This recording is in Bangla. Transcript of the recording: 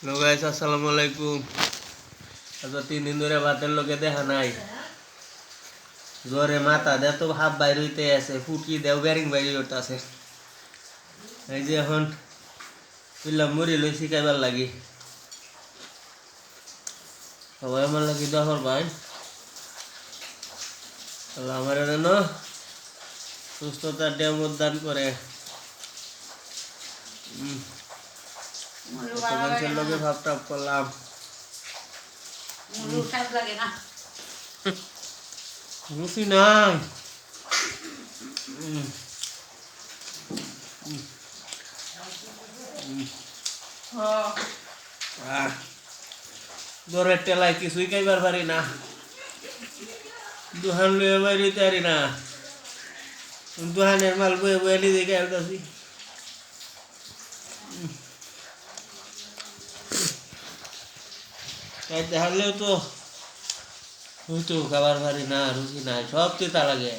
হ্যালো গাইস, আসসালামু আলাইকুম। আজ 3 দিন ধরে ভাতের লোকে দেখা নাই। জ্বরে মাথা দে তো হাফ বাইর হইতে আছে, ফুটকি দেও ব্যারিং বাইরে আছে। এই যে এখন পিলাম মুড়ি লই শিখাইবার লাগি। সবাই আমার লাগি দহর ভাই আল্লাহ আমার যেন সুস্থতার ডেমত দান করে। মানুষের লোকে ভাব টাপ করলাম। রুচি নাই। দরের টেলায় কিছুই খাইবার পারি না, দোকান লইয়া বাইরে পারি না, দোকানের মাল বয়ে বয়ে নিজে খাইতেছি। খাইতে হারলেও তো হইতো খাবার পারি না, রুচি নাই, সব তেতা লাগে।